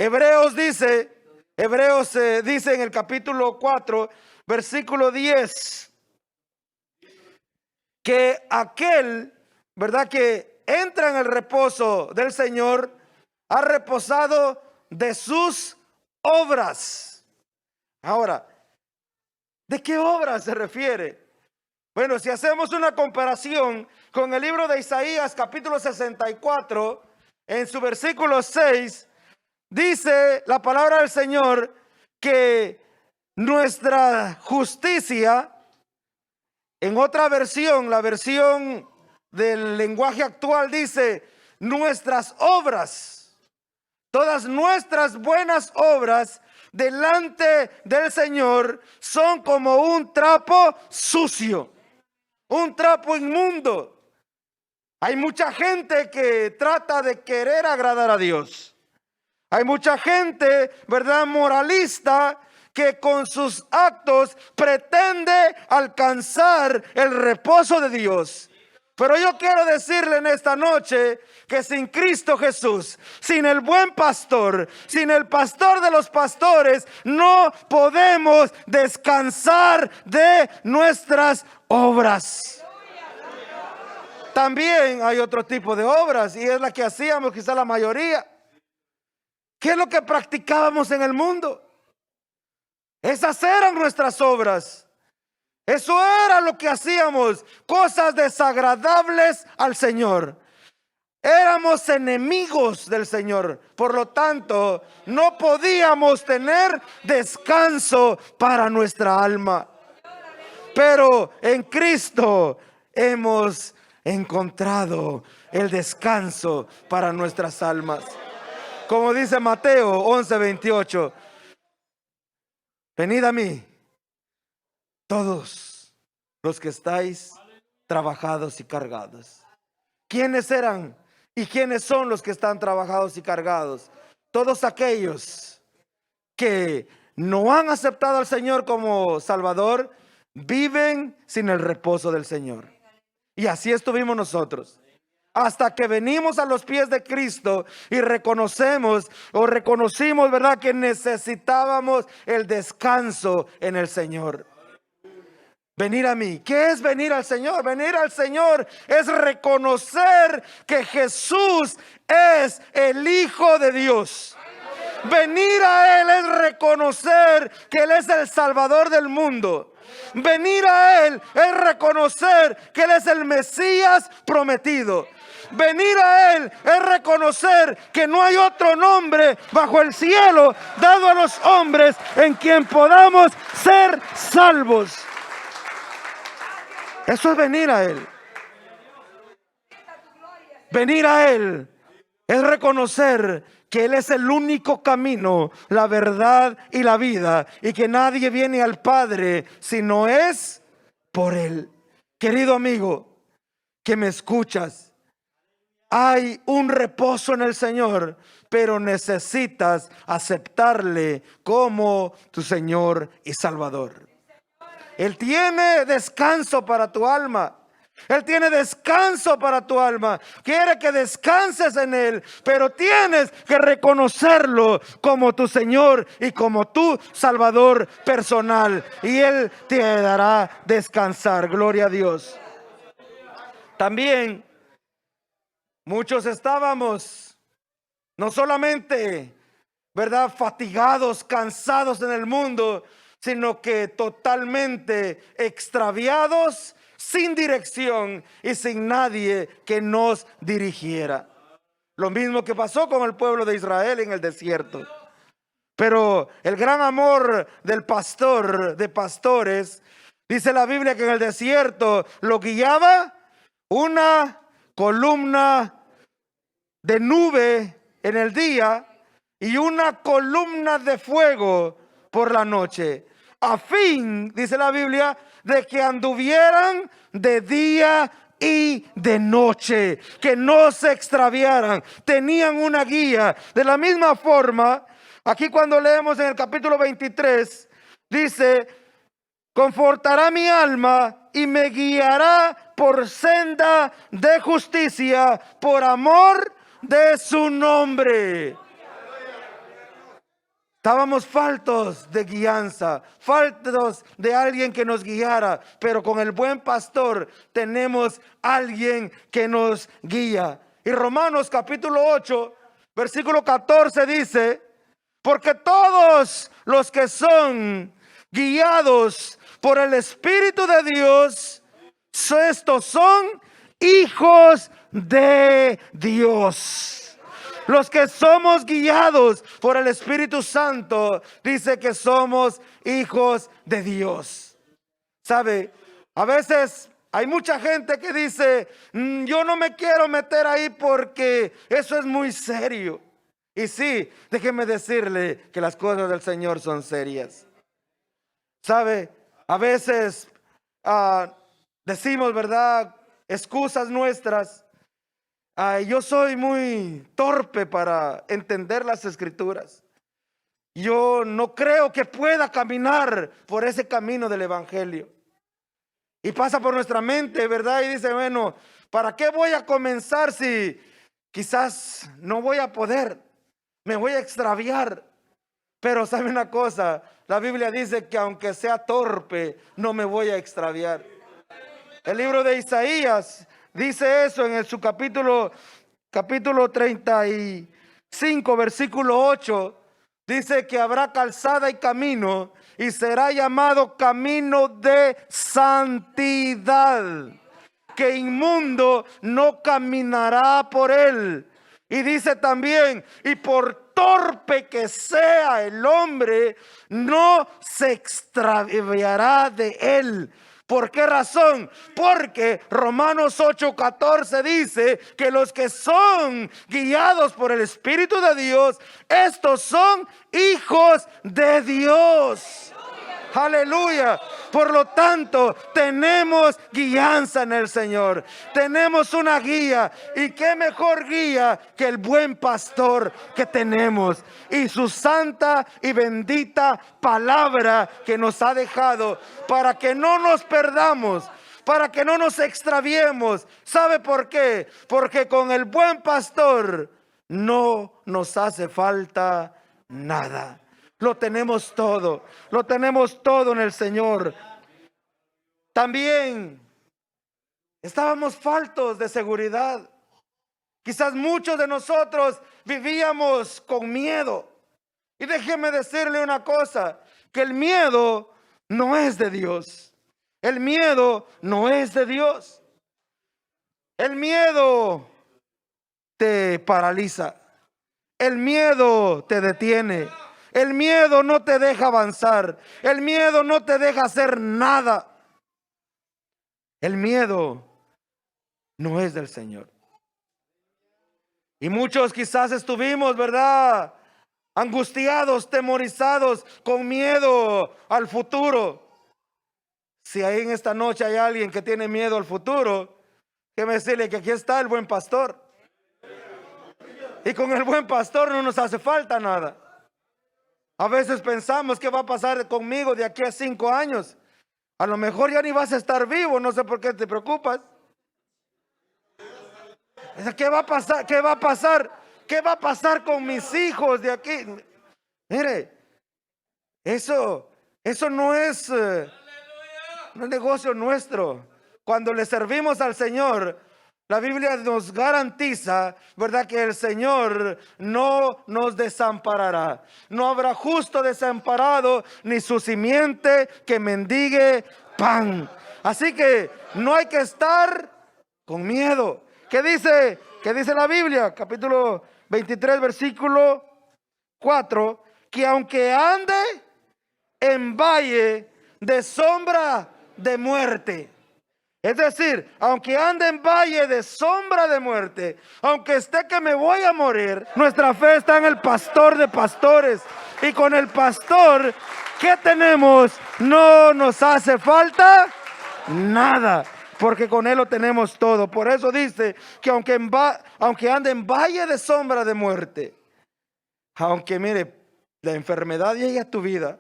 Hebreos dice en el capítulo 4, versículo 10, que aquel, ¿verdad?, que entra en el reposo del Señor, ha reposado de sus obras. Ahora, ¿de qué obras se refiere? Bueno, si hacemos una comparación con el libro de Isaías, capítulo 64, en su versículo 6, dice la palabra del Señor que nuestra justicia, en otra versión, la versión del lenguaje actual, dice nuestras obras, todas nuestras buenas obras delante del Señor son como un trapo sucio, un trapo inmundo. Hay mucha gente que trata de querer agradar a Dios. Hay mucha gente, ¿verdad?, moralista, que con sus actos pretende alcanzar el reposo de Dios. Pero yo quiero decirle en esta noche que sin Cristo Jesús, sin el buen pastor, sin el pastor de los pastores, no podemos descansar de nuestras obras. También hay otro tipo de obras, y es la que hacíamos quizá la mayoría. ¿Qué es lo que practicábamos en el mundo? Esas eran nuestras obras. Eso era lo que hacíamos, cosas desagradables al Señor. Éramos enemigos del Señor, por lo tanto, no podíamos tener descanso para nuestra alma. Pero en Cristo hemos encontrado el descanso para nuestras almas. Como dice Mateo 11:28, venid a mí, todos los que estáis trabajados y cargados. ¿Quiénes eran y quiénes son los que están trabajados y cargados? Todos aquellos que no han aceptado al Señor como Salvador, viven sin el reposo del Señor. Y así estuvimos nosotros. Hasta que venimos a los pies de Cristo y reconocimos, ¿verdad?, que necesitábamos el descanso en el Señor. Venir a mí. ¿Qué es venir al Señor? Venir al Señor es reconocer que Jesús es el Hijo de Dios. Venir a Él es reconocer que Él es el Salvador del mundo. Venir a Él es reconocer que Él es el Mesías prometido. Venir a Él es reconocer que no hay otro nombre bajo el cielo dado a los hombres en quien podamos ser salvos. Eso es venir a Él. Venir a Él es reconocer que Él es el único camino, la verdad y la vida, y que nadie viene al Padre si no es por Él. Querido amigo, que me escuchas, hay un reposo en el Señor, pero necesitas aceptarle como tu Señor y Salvador. Él tiene descanso para tu alma. Él tiene descanso para tu alma. Quiere que descanses en Él, pero tienes que reconocerlo como tu Señor y como tu Salvador personal. Y Él te dará descansar. Gloria a Dios. También muchos estábamos no solamente, ¿verdad?, fatigados, cansados en el mundo, sino que totalmente extraviados, sin dirección y sin nadie que nos dirigiera. Lo mismo que pasó con el pueblo de Israel en el desierto. Pero el gran amor del pastor de pastores, dice la Biblia que en el desierto lo guiaba una columna de nube en el día y una columna de fuego por la noche, a fin, dice la Biblia, de que anduvieran de día y de noche, que no se extraviaran, tenían una guía. De la misma forma, aquí cuando leemos en el capítulo 23, dice: confortará mi alma y me guiará por senda de justicia, por amor de su nombre. Estábamos faltos de guianza, faltos de alguien que nos guiara, pero con el buen pastor tenemos alguien que nos guía. Y Romanos capítulo 8, versículo 14 dice: porque todos los que son guiados por el Espíritu de Dios, estos son hijos de Dios. Los que somos guiados por el Espíritu Santo, dice que somos hijos de Dios. ¿Sabe? A veces hay mucha gente que dice: yo no me quiero meter ahí porque eso es muy serio. Y sí, déjeme decirle que las cosas del Señor son serias. ¿Sabe? A veces decimos, ¿verdad?, excusas nuestras. Yo soy muy torpe para entender las Escrituras. Yo no creo que pueda caminar por ese camino del Evangelio. Y pasa por nuestra mente, ¿verdad? Y dice: bueno, ¿para qué voy a comenzar si quizás no voy a poder? Me voy a extraviar. Pero ¿sabe una cosa? La Biblia dice que aunque sea torpe, no me voy a extraviar. El libro de Isaías dice eso en su capítulo 35, versículo 8. Dice que habrá calzada y camino, y será llamado camino de santidad, que inmundo no caminará por él. Y dice también: y por torpe que sea el hombre, no se extraviará de él. ¿Por qué razón? Porque Romanos 8:14 dice que los que son guiados por el Espíritu de Dios, estos son hijos de Dios. Aleluya. Por lo tanto, tenemos guianza en el Señor. Tenemos una guía. Y qué mejor guía que el buen pastor que tenemos. Y su santa y bendita palabra que nos ha dejado para que no nos perdamos, para que no nos extraviemos. ¿Sabe por qué? Porque con el buen pastor no nos hace falta nada. Lo tenemos todo en el Señor. También estábamos faltos de seguridad. Quizás muchos de nosotros vivíamos con miedo. Y déjeme decirle una cosa, que el miedo no es de Dios. El miedo no es de Dios. El miedo te paraliza. El miedo te detiene. El miedo no te deja avanzar. El miedo no te deja hacer nada. El miedo no es del Señor. Y muchos quizás estuvimos, ¿verdad?, angustiados, temorizados, con miedo al futuro. Si ahí en esta noche hay alguien que tiene miedo al futuro, déjeme decirle que aquí está el buen pastor. Y con el buen pastor no nos hace falta nada. A veces pensamos: ¿qué va a pasar conmigo de aquí a 5 años? A lo mejor ya ni vas a estar vivo, no sé por qué te preocupas. ¿Qué va a pasar? ¿Qué va a pasar? ¿Qué va a pasar con mis hijos de aquí? Mire, eso no es un negocio nuestro. Cuando le servimos al Señor, la Biblia nos garantiza, ¿verdad?, que el Señor no nos desamparará. No habrá justo desamparado, ni su simiente que mendigue pan. Así que no hay que estar con miedo. ¿Qué dice la Biblia? Capítulo 23, versículo 4. Que aunque ande en valle de sombra de muerte. Es decir, aunque ande en valle de sombra de muerte, aunque esté que me voy a morir, nuestra fe está en el pastor de pastores. Y con el pastor que tenemos no nos hace falta nada, porque con él lo tenemos todo. Por eso dice que aunque ande en valle de sombra de muerte, aunque mire, la enfermedad llegue a tu vida,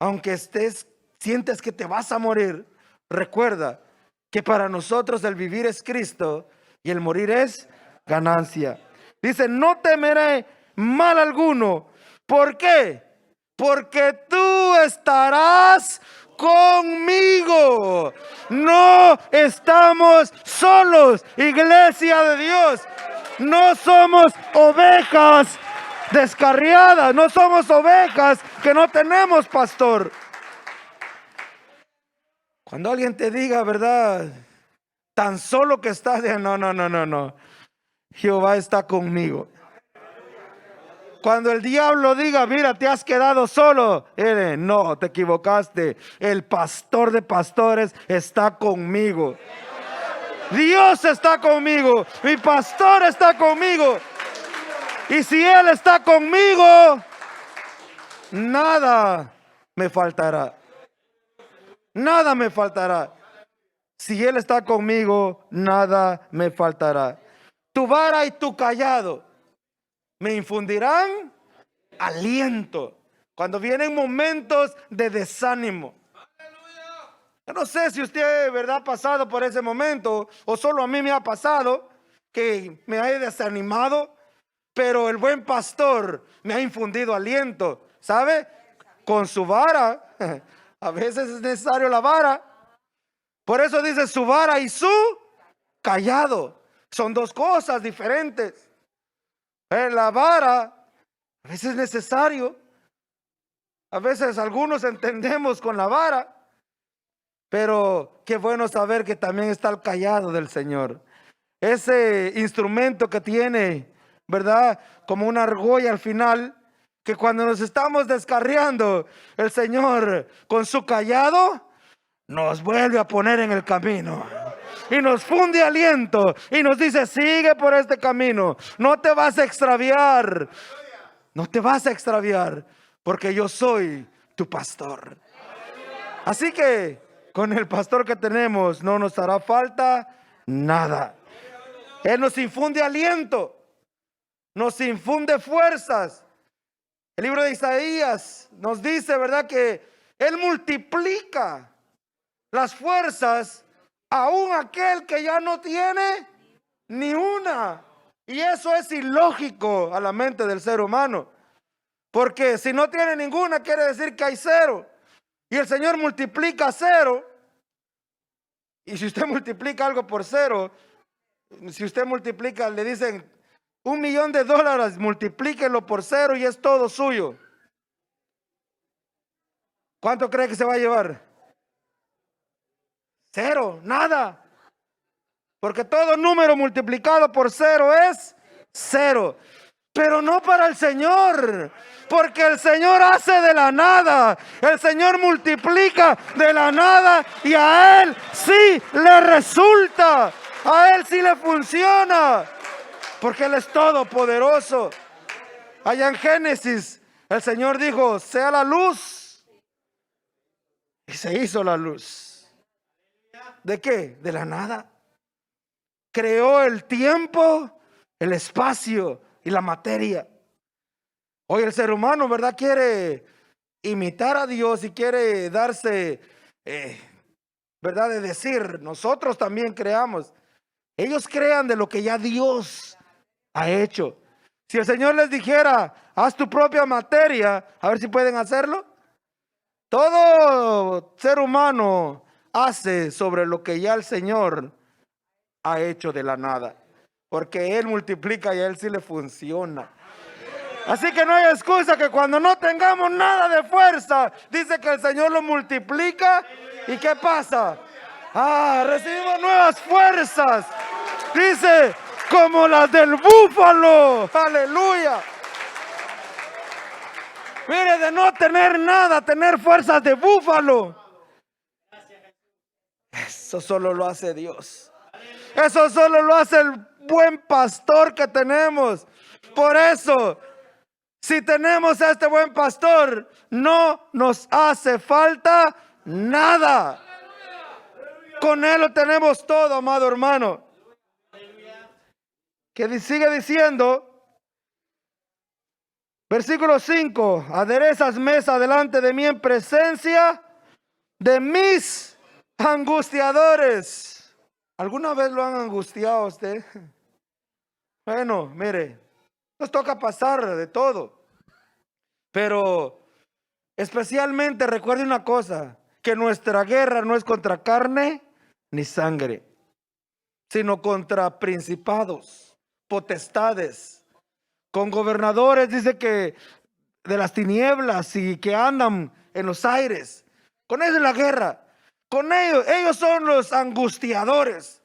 aunque sientes que te vas a morir, recuerda que para nosotros el vivir es Cristo y el morir es ganancia. Dice: no temeré mal alguno, ¿Por qué? Porque tú estarás conmigo. No estamos solos, iglesia de Dios. No somos ovejas descarriadas, no somos ovejas que no tenemos pastor. Cuando alguien te diga, ¿verdad? Tan solo que estás, no. Jehová está conmigo. Cuando el diablo diga, mira, te has quedado solo, no, te equivocaste. El pastor de pastores está conmigo. Dios está conmigo. Mi pastor está conmigo. Y si Él está conmigo, nada me faltará. Nada me faltará. Si Él está conmigo, nada me faltará. Tu vara y tu callado me infundirán aliento cuando vienen momentos de desánimo. Yo no sé si usted, ¿verdad?, ha pasado por ese momento o solo a mí me ha pasado que me he desanimado, pero el buen pastor me ha infundido aliento, ¿sabe? Con su vara. A veces es necesario la vara. Por eso dice su vara y su callado. Son dos cosas diferentes. La vara a veces es necesario. A veces algunos entendemos con la vara. Pero qué bueno saber que también está el callado del Señor. Ese instrumento que tiene, ¿verdad? Como una argolla al final, que cuando nos estamos descarriando, el Señor con su callado nos vuelve a poner en el camino. Y nos funde aliento y nos dice, sigue por este camino. No te vas a extraviar. No te vas a extraviar porque yo soy tu pastor. Así que con el pastor que tenemos no nos hará falta nada. Él nos infunde aliento, nos infunde fuerzas. El libro de Isaías nos dice, ¿verdad?, que Él multiplica las fuerzas aún aquel que ya no tiene ni una. Y eso es ilógico a la mente del ser humano. Porque si no tiene ninguna, quiere decir que hay cero. Y el Señor multiplica cero. Y si usted multiplica algo por cero, si usted multiplica, le dicen $1,000,000, multiplíquelo por cero y es todo suyo. ¿Cuánto cree que se va a llevar? Cero, nada. Porque todo número multiplicado por cero es cero. Pero no para el Señor, porque el Señor hace de la nada, el Señor multiplica de la nada y a Él sí le resulta, a Él sí le funciona, porque Él es todopoderoso. Allá en Génesis el Señor dijo, sea la luz, y se hizo la luz. ¿De qué? De la nada. Creó el tiempo, el espacio y la materia. Hoy el ser humano, ¿verdad?, quiere imitar a Dios y quiere darse, ¿verdad?, de decir, nosotros también creamos. Ellos crean de lo que ya Dios ha hecho. Si el Señor les dijera, haz tu propia materia, a ver si pueden hacerlo. Todo ser humano hace sobre lo que ya el Señor ha hecho de la nada, porque Él multiplica y a Él sí le funciona. Así que no hay excusa que cuando no tengamos nada de fuerza, dice que el Señor lo multiplica. ¿Y qué pasa? Recibimos nuevas fuerzas. Dice, como las del búfalo. Aleluya. Mire, de no tener nada, tener fuerzas de búfalo. Eso solo lo hace Dios. Eso solo lo hace el buen pastor que tenemos. Por eso, si tenemos a este buen pastor, no nos hace falta nada. Con Él lo tenemos todo, amado hermano. Que sigue diciendo, versículo 5, aderezas mesa delante de mí en presencia de mis angustiadores. ¿Alguna vez lo han angustiado a usted? Bueno, mire, nos toca pasar de todo. Pero especialmente recuerde una cosa, que nuestra guerra no es contra carne ni sangre, sino contra principados, potestades, con gobernadores, dice que de las tinieblas y que andan en los aires. Con ellos es la guerra. Con ellos son los angustiadores.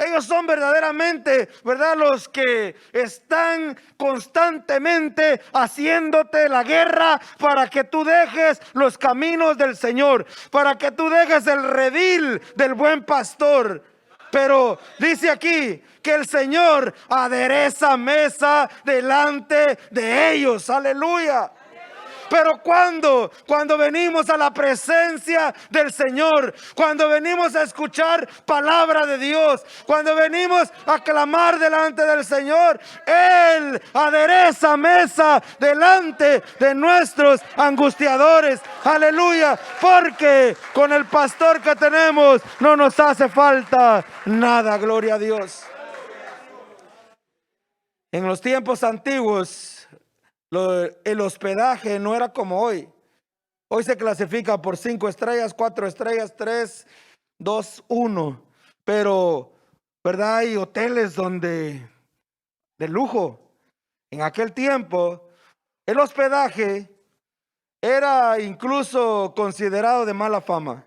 Ellos son verdaderamente, ¿verdad?, los que están constantemente haciéndote la guerra para que tú dejes los caminos del Señor, para que tú dejes el redil del buen pastor. Pero dice aquí que el Señor adereza mesa delante de ellos. Aleluya. Pero cuando venimos a la presencia del Señor, cuando venimos a escuchar palabra de Dios, cuando venimos a clamar delante del Señor, Él adereza mesa delante de nuestros angustiadores. Aleluya, porque con el pastor que tenemos no nos hace falta nada. Gloria a Dios. En los tiempos antiguos, el hospedaje no era como hoy. Hoy se clasifica por 5 estrellas, 4 estrellas, 3, 2, 1. Pero, ¿verdad?, hay hoteles de lujo. En aquel tiempo, el hospedaje era incluso considerado de mala fama.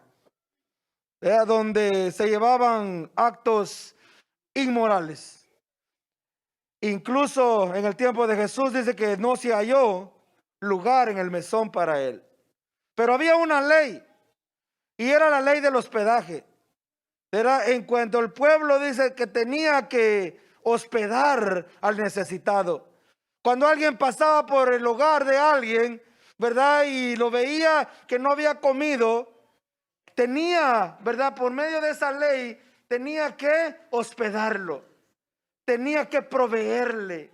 Era donde se llevaban actos inmorales. Incluso en el tiempo de Jesús dice que no se halló lugar en el mesón para él. Pero había una ley, y era la ley del hospedaje. Era en cuanto el pueblo dice que tenía que hospedar al necesitado. Cuando alguien pasaba por el hogar de alguien, ¿verdad?, y lo veía que no había comido, tenía, ¿verdad?, por medio de esa ley, tenía que hospedarlo. Tenía que proveerle.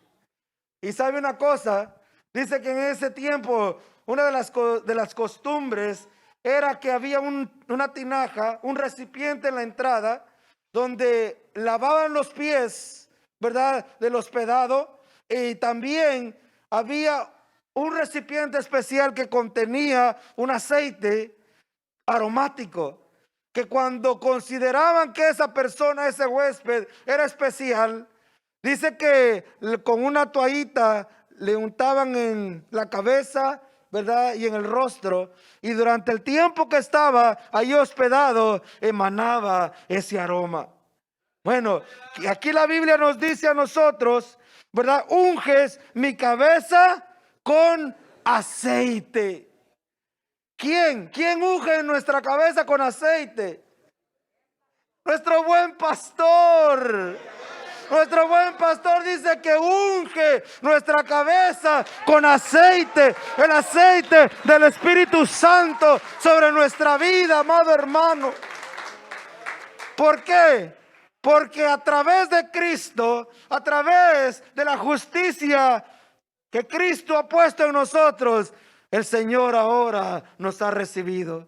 Y sabe una cosa, dice que en ese tiempo una de las costumbres era que había una tinaja, un recipiente en la entrada donde lavaban los pies, ¿verdad?, del hospedado, y también había un recipiente especial que contenía un aceite aromático, que cuando consideraban que esa persona, ese huésped, era especial, dice que con una toallita le untaban en la cabeza, ¿verdad?, y en el rostro, y durante el tiempo que estaba ahí hospedado, emanaba ese aroma. Bueno, aquí la Biblia nos dice a nosotros, ¿verdad?, unges mi cabeza con aceite. ¿Quién unge nuestra cabeza con aceite? Nuestro buen pastor. Nuestro buen pastor dice que unge nuestra cabeza con aceite, el aceite del Espíritu Santo sobre nuestra vida, amado hermano. ¿Por qué? Porque a través de Cristo, a través de la justicia que Cristo ha puesto en nosotros, el Señor ahora nos ha recibido.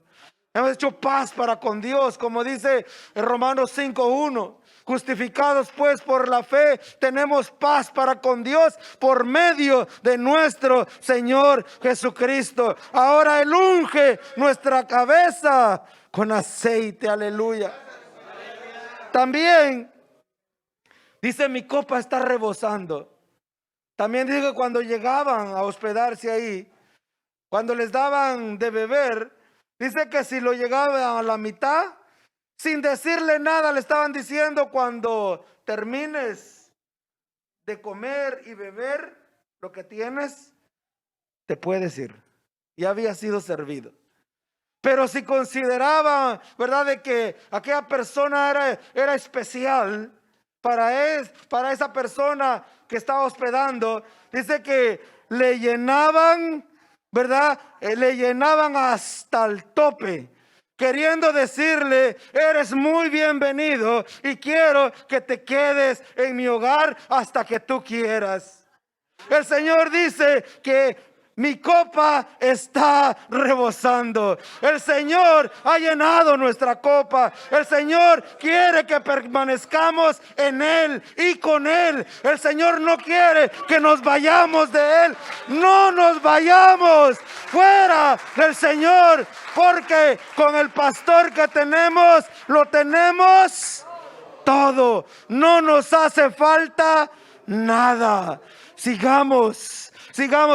Hemos hecho paz para con Dios, como dice en Romanos 5:1. Justificados pues por la fe, tenemos paz para con Dios por medio de nuestro Señor Jesucristo. Ahora Él unge nuestra cabeza con aceite, aleluya. También dice, mi copa está rebosando. También dice que cuando llegaban a hospedarse ahí, cuando les daban de beber, dice que si lo llegaban a la mitad, sin decirle nada, le estaban diciendo, cuando termines de comer y beber lo que tienes, te puedes ir. Ya había sido servido. Pero si consideraban, ¿verdad?, de que aquella persona era especial para esa persona que estaba hospedando, dice que le llenaban, ¿verdad?, le llenaban hasta el tope, queriendo decirle, eres muy bienvenido y quiero que te quedes en mi hogar hasta que tú quieras. El Señor dice que mi copa está rebosando. El Señor ha llenado nuestra copa. El Señor quiere que permanezcamos en Él y con Él. El Señor no quiere que nos vayamos de Él. No nos vayamos fuera del Señor, porque con el pastor que tenemos, lo tenemos todo. No nos hace falta nada. Sigamos,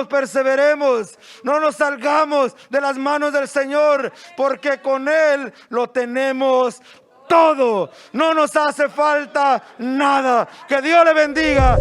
perseveremos. No nos salgamos de las manos del Señor, porque con Él lo tenemos todo. No nos hace falta nada. Que Dios le bendiga.